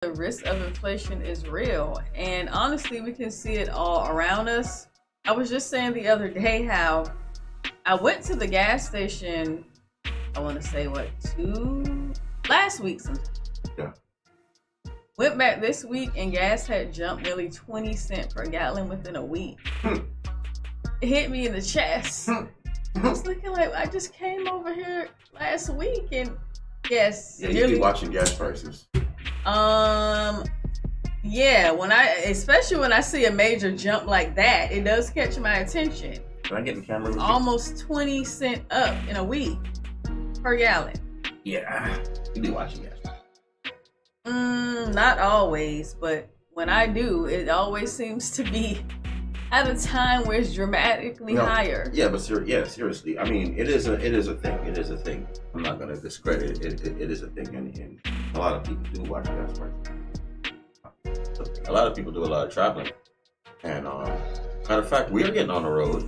The risk of inflation is real, and honestly, we can see it all around us. I was just saying the other day how I went to the gas station, I want to say what, last week sometime. Yeah. Went back this week and gas had jumped nearly 20 cents per gallon within a week. It hit me in the chest. I was looking like I just came over here last week and yes. Yeah, you be watching gas prices. Yeah, especially when I see a major jump like that, it does catch my attention. Can I get the camera? Almost 20 cents up in a week per gallon. Yeah, you be watching gas. Not always, but when I do, it always seems to be at a time where it's dramatically higher. Yeah, but seriously, I mean, it is a thing. It is a thing. I'm not gonna discredit it. It is a thing, and a lot of people do watch gas prices. A lot of people do a lot of traveling, and matter of fact, we are getting on the road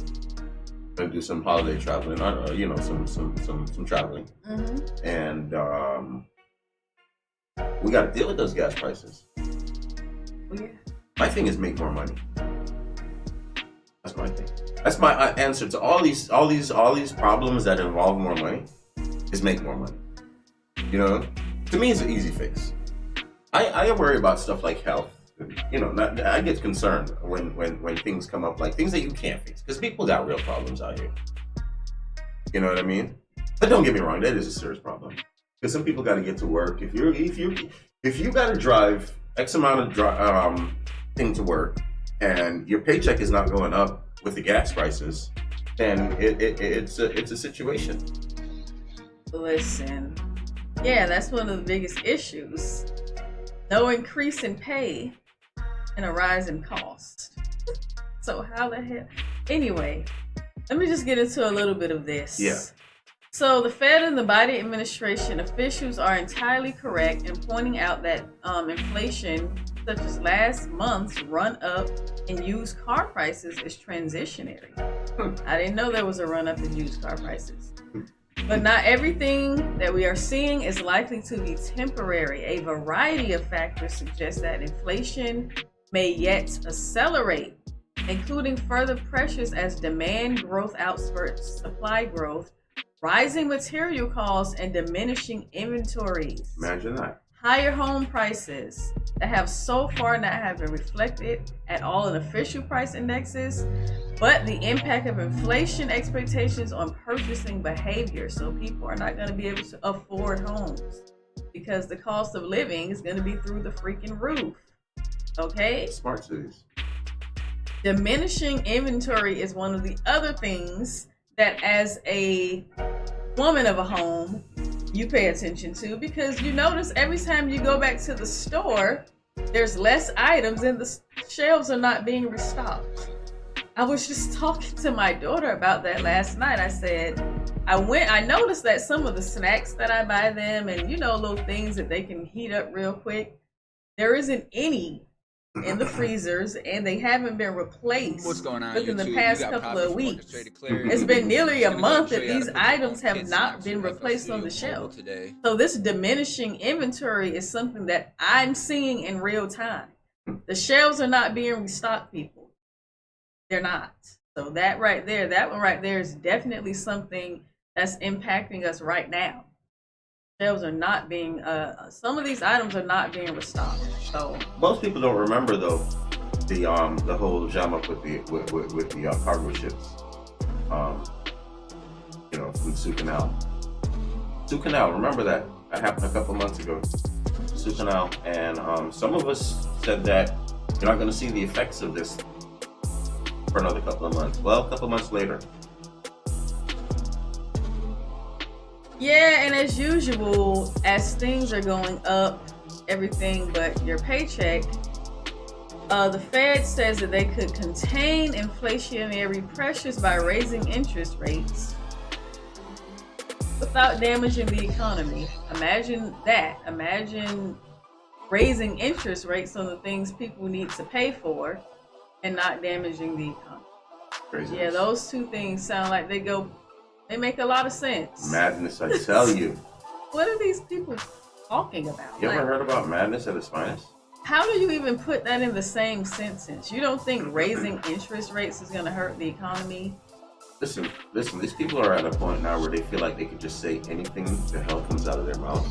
and do some holiday traveling. Some traveling, and we got to deal with those gas prices. Yeah. My thing is make more money. That's my thing. That's my answer to all these problems that involve more money. Is make more money. You know, to me, it's an easy fix. I worry about stuff like health. You know, I get concerned when things come up, like things that you can't fix, because people got real problems out here. You know what I mean? But don't get me wrong, that is a serious problem. Because some people got to get to work. If you got to drive X amount of thing to work, and your paycheck is not going up with the gas prices, then it's a situation. Listen, yeah, that's one of the biggest issues. No increase in pay and a rise in cost. So how the hell? Anyway, let me just get into a little bit of this. Yeah. So the Fed and the Biden administration officials are entirely correct in pointing out that inflation, such as last month's run up in used car prices, is transitionary. I didn't know there was a run up in used car prices. But not everything that we are seeing is likely to be temporary. A variety of factors suggest that inflation may yet accelerate, including further pressures as demand growth outspurts supply growth, rising material costs, and diminishing inventories. Imagine that. Higher home prices that have so far not have been reflected at all in official price indexes, but the impact of inflation expectations on purchasing behavior. So people are not going to be able to afford homes because the cost of living is going to be through the freaking roof. Okay? Smart cities. Diminishing inventory is one of the other things that as a woman of a home, you pay attention to, because you notice every time you go back to the store, there's less items and the shelves are not being restocked. I was just talking to my daughter about that last night. I said, I noticed that some of the snacks that I buy them and, little things that they can heat up real quick, there isn't any in the freezers, and they haven't been replaced within the past couple of weeks. It's been nearly a month that these items have not been replaced on the shelf. So this diminishing inventory is something that I'm seeing in real time. The shelves are not being restocked, people. They're not. So that one right there is definitely something that's impacting us right now. Shelves are not being some of these items are not being restocked. So most people don't remember though the whole jam up with the cargo ships. From Suez Canal. Suez Canal, remember that happened a couple months ago. Suez Canal, and some of us said that you're not going to see the effects of this for another couple of months. Well, a couple of months later. Yeah, and as usual, as things are going up, everything but your paycheck, the Fed says that they could contain inflationary pressures by raising interest rates without damaging the economy. Imagine that. Imagine raising interest rates on the things people need to pay for and not damaging the economy. Craziness. Yeah, those two things sound like they make a lot of sense. Madness, I tell you. What are these people talking about. You ever heard about madness at its finest? How do you even put that in the same sentence? You don't think raising interest rates is going to hurt the economy? Listen, these people are at a point now where they feel like they could just say anything the hell comes out of their mouth.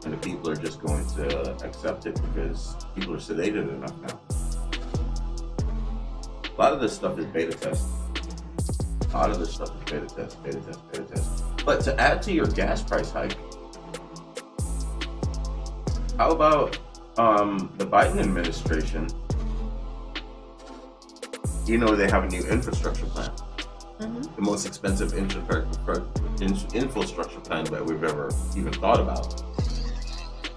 And the people are just going to accept it because people are sedated enough now. A lot of this stuff is beta test. Beta test. But to add to your gas price hike, how about the Biden administration? You know they have a new infrastructure plan. Mm-hmm. The most expensive infrastructure plan that we've ever even thought about.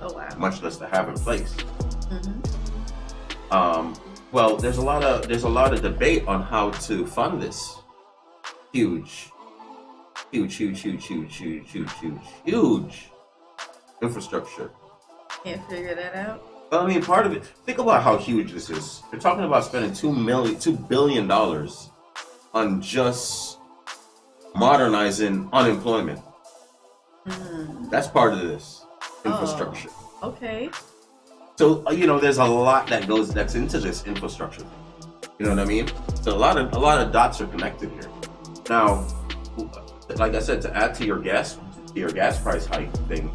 Oh wow! Much less to have in place. Mm-hmm. Well, there's a lot of debate on how to fund this huge infrastructure. Can't figure that out. Well, I mean, part of it. Think about how huge this is. They're talking about spending $2 billion on just modernizing unemployment. Mm. That's part of this infrastructure. Oh, okay. So there's a lot that's into this infrastructure thing. You know what I mean? So a lot of dots are connected here. Now, like I said, to add to your gas price hike thing,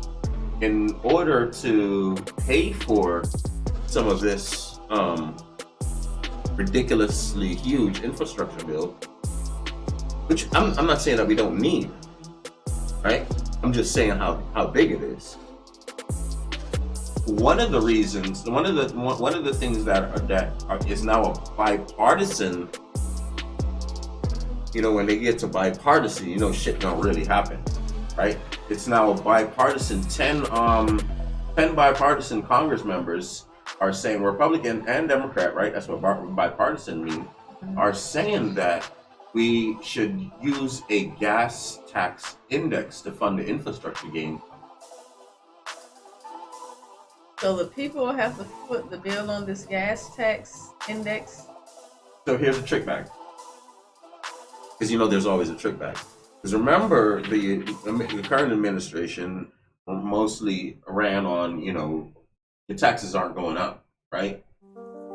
in order to pay for some of this ridiculously huge infrastructure bill, which I'm not saying that we don't need, right? I'm just saying how big it is. One of the things that is now a bipartisan. When they get to bipartisan, shit don't really happen, right? It's now a bipartisan. 10 bipartisan Congress members are saying, Republican and Democrat, right? That's what bipartisan means. Are saying that we should use a gas tax index to fund the infrastructure gain. So the people have to foot the bill on this gas tax index? So here's a trick bag. Because there's always a trick bag. Because remember, the current administration mostly ran on, your taxes aren't going up, right?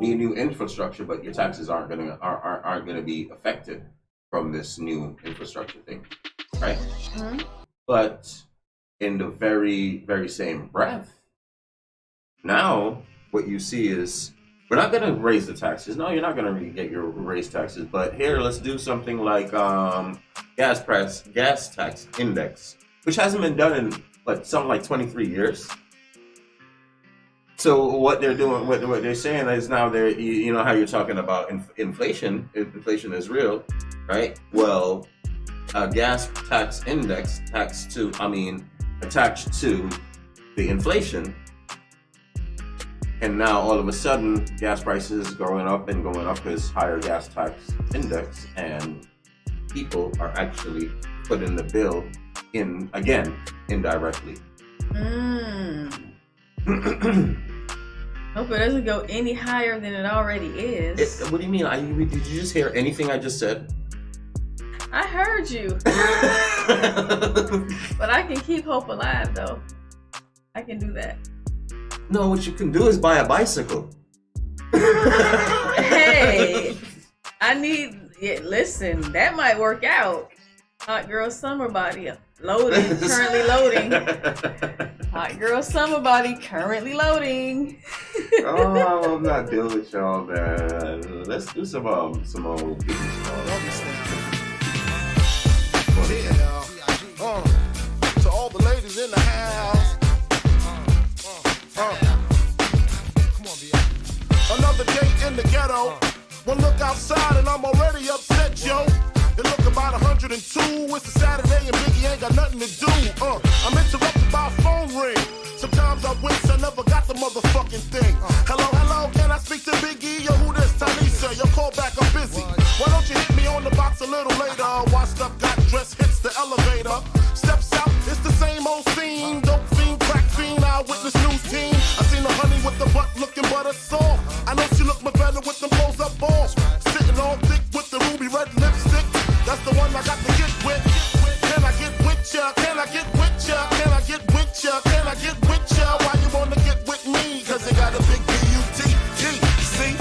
You need new infrastructure, but your taxes aren't gonna be affected from this new infrastructure thing, right? Mm-hmm. But in the very, very same breath, now what you see is we're not going to raise the taxes. No, you're not going to get your raise taxes. But here, let's do something like gas tax index, which hasn't been done in something like 23 years. So what they're doing, what they're saying is now how you're talking about inflation. Inflation is real, right? Well, a gas tax index attached to the inflation. And now all of a sudden, gas prices going up because higher gas tax index, and people are actually putting the bill in again indirectly. Hope it doesn't go any higher than it already is. What do you mean? Did you just hear anything I just said? I heard you. But I can keep hope alive, though. I can do that. No, what you can do is buy a bicycle. Hey, listen, that might work out. Hot girl summer body currently loading. Hot girl summer body currently loading. Oh, I'm not dealing with y'all, man. Let's do some old business. To all the ladies in the house. Another day in the ghetto. One look outside and I'm already upset, yo. It look about 102. It's a Saturday and Biggie ain't got nothing to do. I'm interrupted by a phone ring. Sometimes I wish I never got the motherfucking thing. Hello, can I speak to Biggie? Yo, who this? Tanisha, your call back, I'm busy. Why don't you hit me on the box a little later? Washed up, got dressed, hits the elevator. Steps out, it's the same old scene. Dope fiend, crack fiend, eyewitness news team. I seen the honey with the butt looking butter soft. I know she look much better with them clothes up off. Sitting all thick with the ruby red lipstick. That's the one I got to get with. Can I get with ya? Can I get with ya? Can I get with ya? Can I get with big B-U-T-T. See?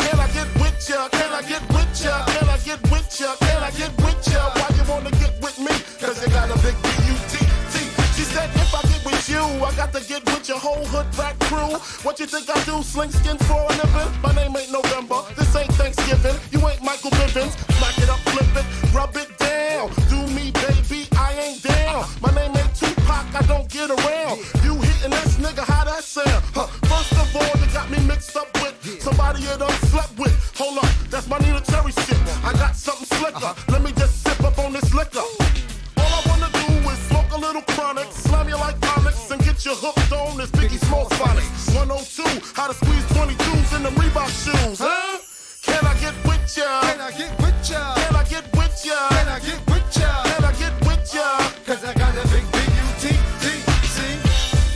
Can I get with ya? Can I get with ya? Can I get with ya? Can I get with ya? Why you wanna get with me? Cause you got a big B-U-T-T. She said if I get with you, I got to get with your whole hood rat crew. What you think I do? Sling skins for a living? My name ain't November. This ain't Thanksgiving. You ain't Michael Bivins. Smack it up, flip it, rub it down. Do me, baby, I ain't down. My name ain't Tupac, I don't get around. You hitting this nigga, how that sound? Huh. First of all, you got me mixed up with somebody you done slept with. Hold up, that's my Nina Cherry shit. I got something slicker. Let me just sip up on this liquor. All I wanna do is smoke a little chronic, slam you like comics, and get you hooked on this Biggie Smalls phonics. 102, how to squeeze 22s in them Reebok shoes, huh? Can I get with ya? Can I get with ya? Can I get with ya? Can I get with ya? Can I get with ya? Cause I got a big B-U-T-T-C.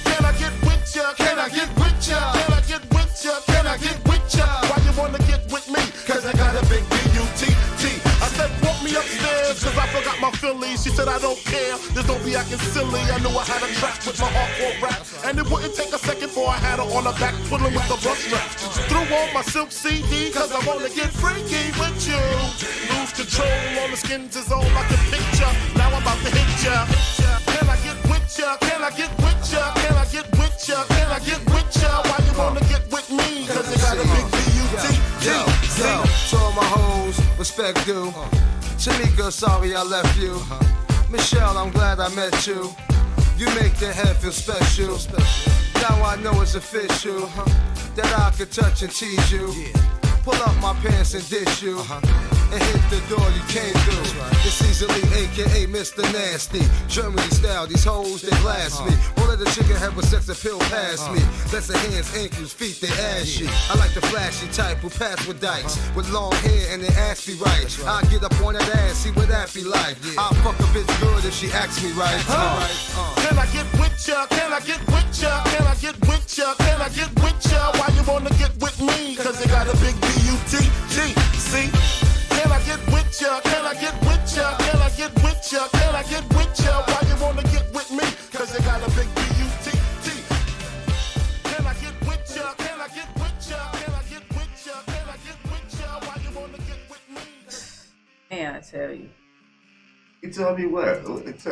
Can I get with ya? Can I get with ya? Can I get with ya? Can I get with ya? Why you wanna get with me? Cause I got a big B-U-T-T. I said, walk me upstairs, cause I forgot my Phillies. She said, I don't care, just don't be acting silly. I knew I had a track with my hardcore rap, and it wouldn't take a second before I had her on her back, twiddling with the brush strap. Threw on my silk CD, cause I wanna get freaky with you. Lose control, on the skins is all I can picture. Now I'm about to hit ya. Can I get with ya? Can I get with ya? Can I get with ya? Can I get with ya? Why you wanna get with me? Cause you got a big B-U-T-T. Yo, to all my hoes, respect due. Shamika, sorry I left you. Michelle, I'm glad I met you. You make the head feel special. Now I know it's official that I can touch and tease you. Pull up my pants and dish you. And hit the door you came through. It's easily AKA Mr. Nasty. Germany style, these hoes they blast me. All of the chicken head with sex appeal past me. That's the hands, ankles, feet, they ashy. I like the flashy type who pass with dykes. With long hair and they ass be right. I get up on that ass, see what that be like. I'll fuck a bitch good if she asks me right. Can I get with ya? Can I get with ya? Can I get with ya? Can I get with ya? Why you wanna get with me? Cause you got a big B-U-T-T. See? Can I get with ya? Can I get with ya? Can I get with ya? Can I get with ya? Why you wanna get with me? Cause you got a big B-U-T-T. Can I get with ya? Can I get with ya? Can I get with ya? Can I get with ya? Why you wanna get with me? Man, I tell you. You tell me what?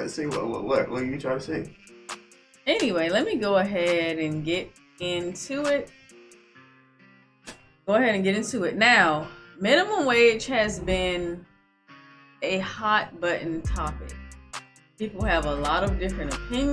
Say what? What are you trying to say? Anyway, let me go ahead and get into it. Go ahead and get into it. Now, minimum wage has been a hot button topic. People have a lot of different opinions.